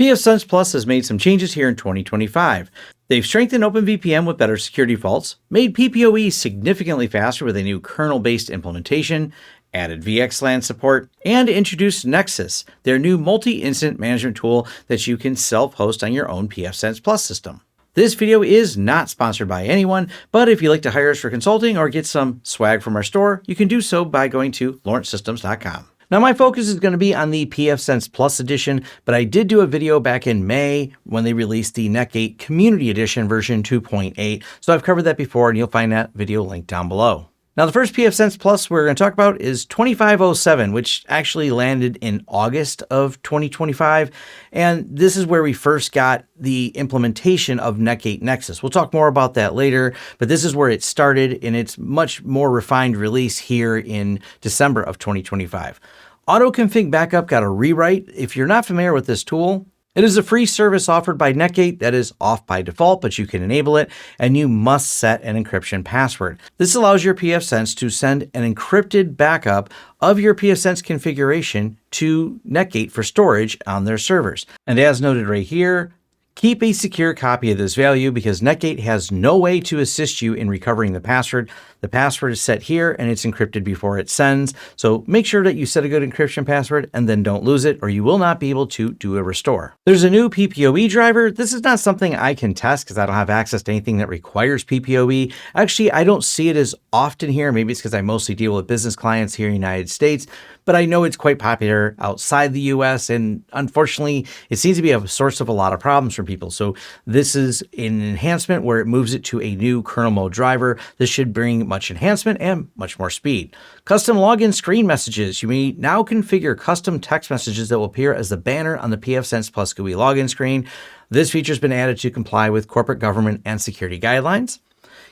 pfSense Plus has made some changes here in 2025. They've strengthened OpenVPN with better security vaults, made PPOE significantly faster with a new kernel-based implementation, added VXLAN support, and introduced Nexus, their new multi-incident management tool that you can self-host on your own pfSense Plus system. This video is not sponsored by anyone, but if you'd like to hire us for consulting or get some swag from our store, you can do so by going to lawrencesystems.com. Now, my focus is going to be on the pfSense Plus edition, but I did do a video back in May when they released the Netgate Community Edition version 2.8, so I've covered that before, and you'll find that video linked down below. Now, the first pfSense Plus we're going to talk about is 2507, which actually landed in August of 2025. And this is where we first got the implementation of Netgate Nexus. We'll talk more about that later, but this is where it started in its much more refined release here in December of 2025. Auto Config Backup got a rewrite. If you're not familiar with this tool, it is a free service offered by Netgate that is off by default, but you can enable it, and you must set an encryption password. This allows your pfSense to send an encrypted backup of your pfSense configuration to Netgate for storage on their servers. And as noted right here, keep a secure copy of this value because Netgate has no way to assist you in recovering the password. The password is set here and it's encrypted before it sends. So make sure that you set a good encryption password and then don't lose it, or you will not be able to do a restore. There's a new PPOE driver. This is not something I can test because I don't have access to anything that requires PPOE. Actually, I don't see it as often here. Maybe it's because I mostly deal with business clients here in the United States, but I know it's quite popular outside the US, and unfortunately, it seems to be a source of a lot of problems for people. So this is an enhancement where it moves it to a new kernel mode driver. This should bring much enhancement and much more speed. Custom login screen messages. You may now configure custom text messages that will appear as the banner on the pfSense Plus GUI login screen. This feature has been added to comply with corporate government and security guidelines.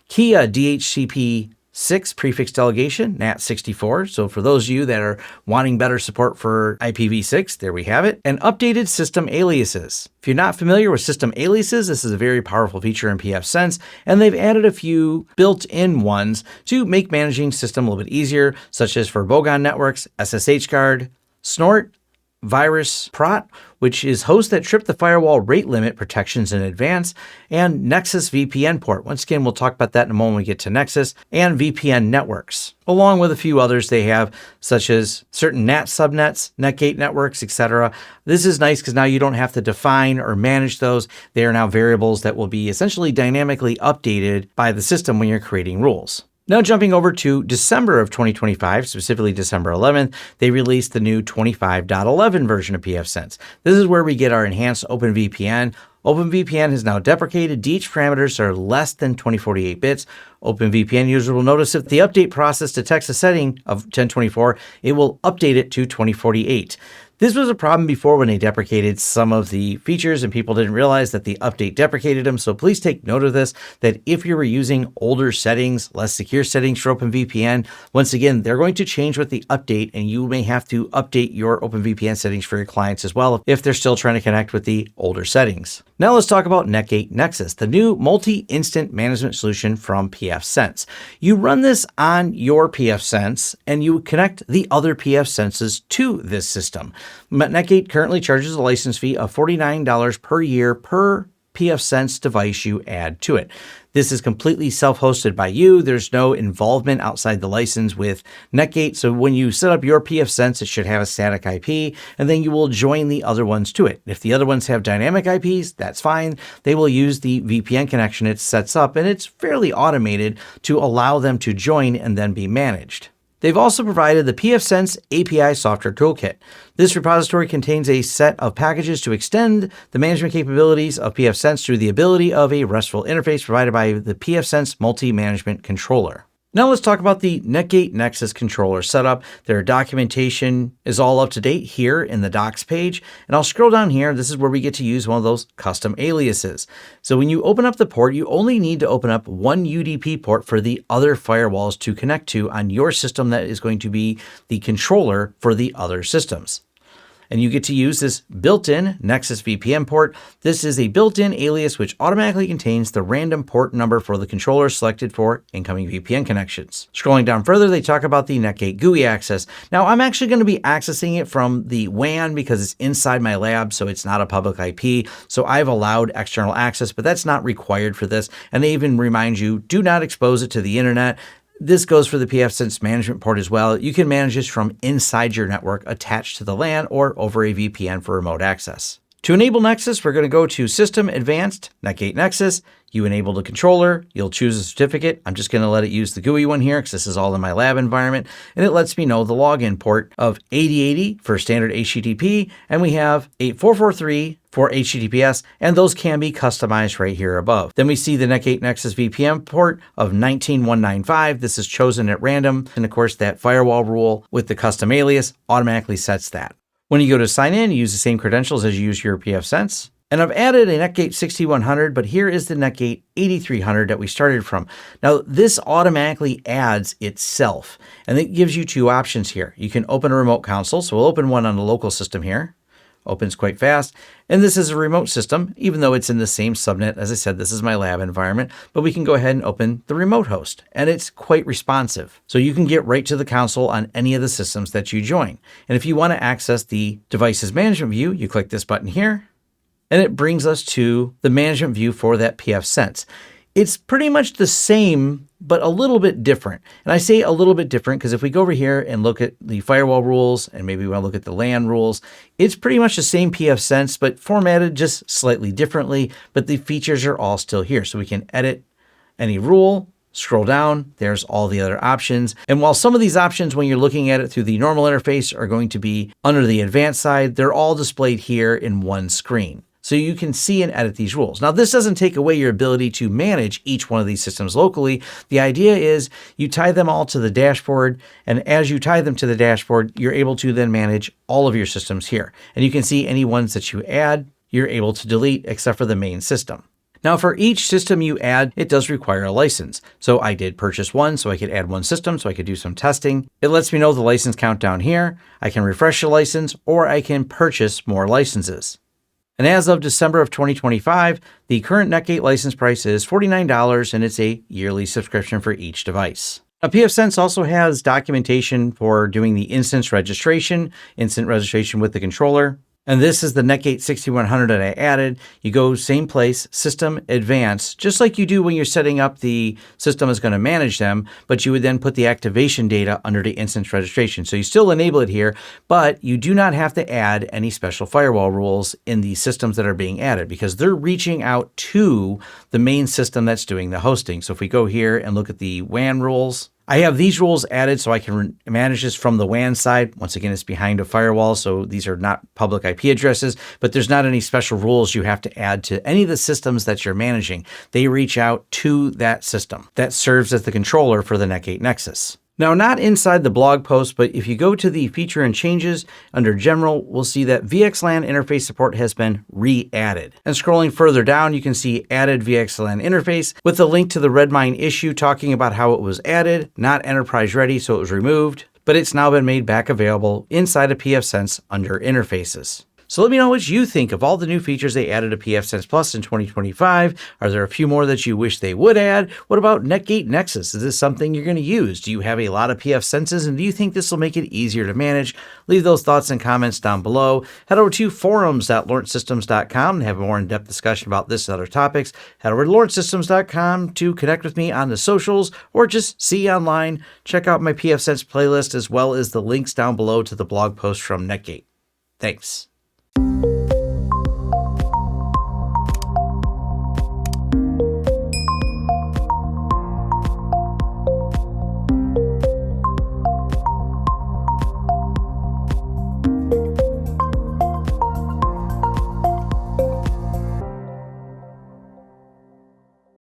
Kia DHCP 6 prefix delegation, NAT64. So for those of you that are wanting better support for IPv6, there we have it. And updated system aliases. If you're not familiar with system aliases, this is a very powerful feature in pfSense, and they've added a few built-in ones to make managing system a little bit easier, such as for Bogon networks, SSH guard, Snort, Virus Prot, which is hosts that trip the firewall rate limit protections in advance, and Nexus VPN port. Once again, we'll talk about that in a moment when we get to Nexus, and VPN networks, along with a few others they have, such as certain NAT subnets, Netgate networks, etc. This is nice because now you don't have to define or manage those. They are now variables that will be essentially dynamically updated by the system when you're creating rules. Now jumping over to December of 2025, specifically December 11th, they released the new 25.11 version of pfSense. This is where we get our enhanced OpenVPN. OpenVPN has now deprecated DH parameters that are less than 2048 bits. OpenVPN users will notice if the update process detects a setting of 1024, it will update it to 2048. This was a problem before when they deprecated some of the features and people didn't realize that the update deprecated them. So please take note of this, that if you were using older settings, less secure settings for OpenVPN, once again, they're going to change with the update, and you may have to update your OpenVPN settings for your clients as well if they're still trying to connect with the older settings. Now let's talk about Netgate Nexus, the new multi-instant management solution from pfSense. You run this on your pfSense and you connect the other pfSenses to this system. Netgate currently charges a license fee of $49 per year per pfSense device you add to it. This is completely self-hosted by you. There's no involvement outside the license with Netgate. So when you set up your pfSense, it should have a static IP, and then you will join the other ones to it. If the other ones have dynamic IPs, that's fine. They will use the VPN connection it sets up, and it's fairly automated to allow them to join and then be managed. They've also provided the pfSense API software toolkit. This repository contains a set of packages to extend the management capabilities of pfSense through the ability of a RESTful interface provided by the pfSense multi-management controller. Now let's talk about the Netgate Nexus controller setup. Their documentation is all up to date here in the docs page. And I'll scroll down here. This is where we get to use one of those custom aliases. So when you open up the port, you only need to open up one UDP port for the other firewalls to connect to on your system that is going to be the controller for the other systems. And you get to use this built-in Nexus VPN port. This is a built-in alias which automatically contains the random port number for the controller selected for incoming VPN connections. Scrolling down further, they talk about the Netgate GUI access. Now, I'm actually going to be accessing it from the WAN because it's inside my lab, so it's not a public IP. So I've allowed external access, but that's not required for this. And they even remind you, do not expose it to the internet. This goes for the pfSense management port as well. You can manage this from inside your network attached to the LAN or over a VPN for remote access. To enable Nexus, we're going to go to System Advanced, Netgate Nexus. You enable the controller, you'll choose a certificate. I'm just going to let it use the GUI one here because this is all in my lab environment. And it lets me know the login port of 8080 for standard HTTP. And we have 8443 for HTTPS, and those can be customized right here above. Then we see the Netgate Nexus VPN port of 19195. This is chosen at random. And of course, that firewall rule with the custom alias automatically sets that. When you go to sign in, you use the same credentials as you use your pfSense. And I've added a Netgate 6100, but here is the Netgate 8300 that we started from. Now, this automatically adds itself, and it gives you two options here. You can open a remote console, so we'll open one on the local system here. Opens quite fast. And this is a remote system, even though it's in the same subnet. As I said, this is my lab environment, but we can go ahead and open the remote host, and it's quite responsive. So you can get right to the console on any of the systems that you join. And if you want to access the devices management view, you click this button here, and it brings us to the management view for that pfSense. It's pretty much the same, but a little bit different. And I say a little bit different because if we go over here and look at the firewall rules, and maybe we want to look at the LAN rules, it's pretty much the same pfSense, but formatted just slightly differently, but the features are all still here. So we can edit any rule, scroll down, there's all the other options. And while some of these options, when you're looking at it through the normal interface, are going to be under the advanced side, they're all displayed here in one screen. So you can see and edit these rules. Now, this doesn't take away your ability to manage each one of these systems locally. The idea is you tie them all to the dashboard, and as you tie them to the dashboard, you're able to then manage all of your systems here. And you can see any ones that you add, you're able to delete except for the main system. Now, for each system you add, it does require a license. So I did purchase one so I could add one system so I could do some testing. It lets me know the license count down here. I can refresh the license, or I can purchase more licenses. And as of December of 2025, the current Netgate license price is $49, and it's a yearly subscription for each device. Now, pfSense also has documentation for doing the instant registration with the controller. And this is the Netgate 6100 that I added. You go same place, System Advanced, just like you do when you're setting up the system is going to manage them, but you would then put the activation data under the instance registration. So you still enable it here, but you do not have to add any special firewall rules in the systems that are being added because they're reaching out to the main system that's doing the hosting. So if we go here and look at the WAN rules, I have these rules added so I can manage this from the WAN side. Once again, it's behind a firewall, so these are not public IP addresses, but there's not any special rules you have to add to any of the systems that you're managing. They reach out to that system that serves as the controller for the Netgate Nexus. Now, not inside the blog post, but if you go to the feature and changes under general, we'll see that VXLAN interface support has been re-added. And scrolling further down, you can see added VXLAN interface with a link to the Redmine issue talking about how it was added, not enterprise ready, so it was removed, but it's now been made back available inside of pfSense under interfaces. So let me know what you think of all the new features they added to pfSense Plus in 2025. Are there a few more that you wish they would add? What about Netgate Nexus? Is this something you're going to use? Do you have a lot of pfSenses, and do you think this will make it easier to manage? Leave those thoughts and comments down below. Head over to forums.lawrencesystems.com and have a more in-depth discussion about this and other topics. Head over to lawrencesystems.com to connect with me on the socials or just see online. Check out my pfSense playlist as well as the links down below to the blog post from Netgate. Thanks.